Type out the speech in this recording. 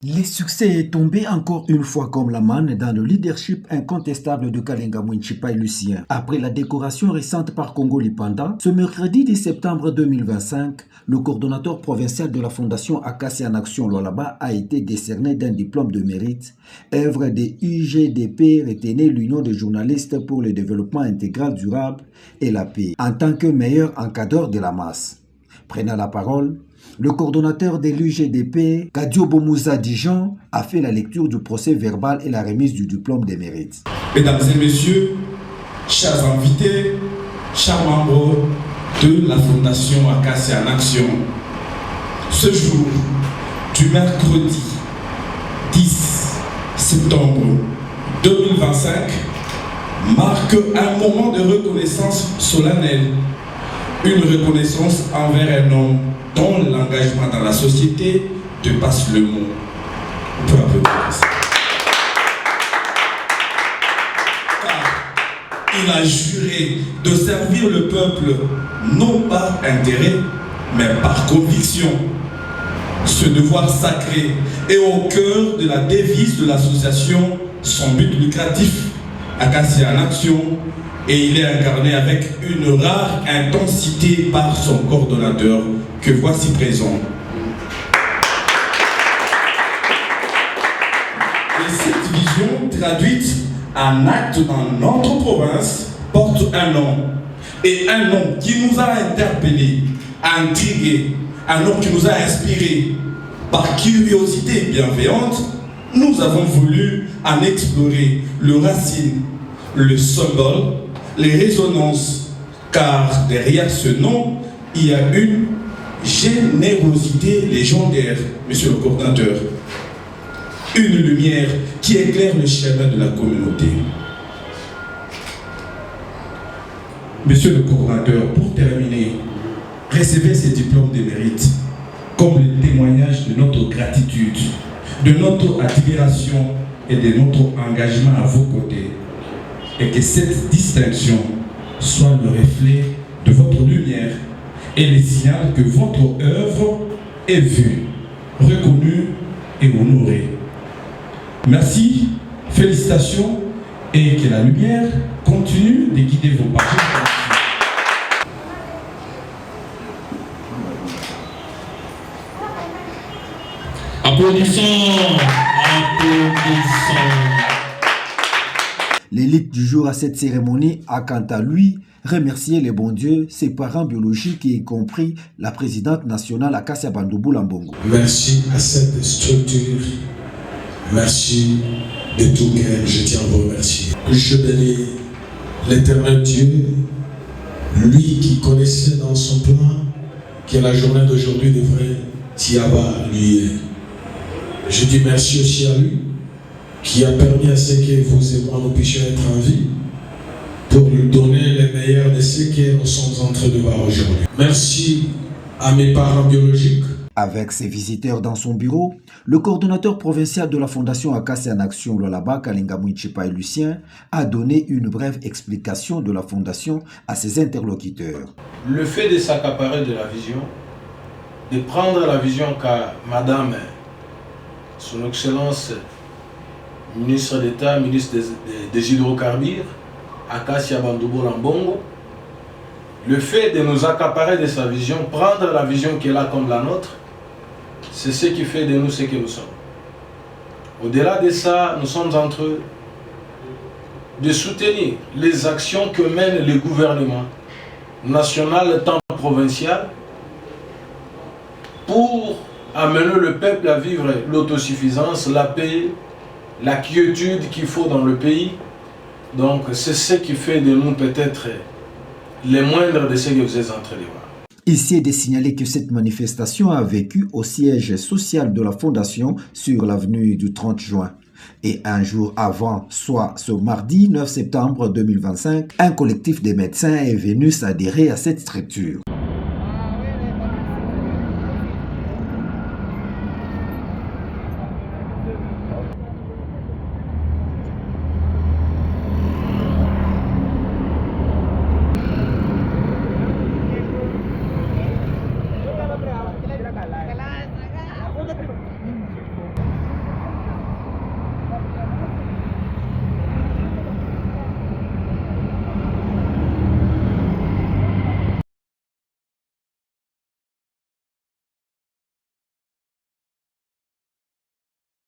Les succès est tombé encore une fois comme la manne dans le leadership incontestable de Kalenga Mwenchipa et Lucien. Après la décoration récente par Congo Lipanda, ce mercredi 10 septembre 2025, le coordonnateur provincial de la Fondation Acacia en Action Lualaba a été décerné d'un diplôme de mérite, œuvre des UGDP retenait l'Union des journalistes pour le développement intégral durable et la paix, en tant que meilleur encadreur de la masse. Prenant la parole, le coordonnateur de l'UGDP, Kadio Bomouza Dijon, a fait la lecture du procès verbal et la remise du diplôme de mérite. Mesdames et messieurs, chers invités, chers membres de la Fondation Acacia en Action, ce jour du mercredi 10 septembre 2025 marque un moment de reconnaissance solennelle, une reconnaissance envers un homme dont l'engagement dans la société dépasse le mot. On peut applaudir ça. Car il a juré de servir le peuple non par intérêt, mais par conviction. Ce devoir sacré est au cœur de la devise de l'association sans but lucratif Acacia en Action, et il est incarné avec une rare intensité par son coordonnateur que voici présent. Et cette vision traduite en acte dans notre province porte un nom. Et un nom qui nous a interpellés, intrigués, un nom qui nous a inspirés. Par curiosité bienveillante, nous avons voulu en explorer le racine, le symbole, les résonances, car derrière ce nom, il y a une générosité légendaire, monsieur le coordinateur. Une lumière qui éclaire le chemin de la communauté. Monsieur le coordinateur, pour terminer, recevez ces diplômes de mérite comme le témoignage de notre gratitude, de notre admiration et de notre engagement à vos côtés. Et que cette distinction soit le reflet de votre lumière et le signal que votre œuvre est vue, reconnue et honorée. Merci, félicitations et que la lumière continue de guider vos parcours. Applaudissons, applaudissons. L'élite du jour à cette cérémonie a quant à lui remercié les bons dieux, ses parents biologiques et y compris la présidente nationale Acacia Bandoubu Lambongo. Merci à cette structure, merci de tout cœur, je tiens à vous remercier. Je bénis l'éternel Dieu, lui qui connaissait dans son plan que la journée d'aujourd'hui devrait s'y avoir lieu. Je dis merci aussi à lui qui a permis à ce que vous et moi nous puissions être en vie pour lui donner les meilleurs de ce que nous sommes en train de voir aujourd'hui. Merci à mes parents biologiques. Avec ses visiteurs dans son bureau, le coordonnateur provincial de la Fondation Acacia en Action Lualaba, Kalenga Mwenchipa et Lucien, a donné une brève explication de la Fondation à ses interlocuteurs. Le fait de s'accaparer de la vision, de prendre la vision qu'a Madame, Son Excellence, ministre d'État, ministre des Hydrocarbures, Acacia Bandoubu Lambongo, le fait de nous accaparer de sa vision, prendre la vision qu'elle a comme la nôtre, c'est ce qui fait de nous ce que nous sommes. Au-delà de ça, nous sommes en train de soutenir les actions que mène le gouvernement national, tant provincial, pour amener le peuple à vivre l'autosuffisance, la paix, la quiétude qu'il faut dans le pays. Donc c'est ce qui fait de nous peut-être les moindres de ce que vous êtes en train de voir. Ici est de signaler que cette manifestation a vécu au siège social de la Fondation sur l'avenue du 30 juin. Et un jour avant, soit ce mardi 9 septembre 2025, un collectif de médecins est venu s'adhérer à cette structure.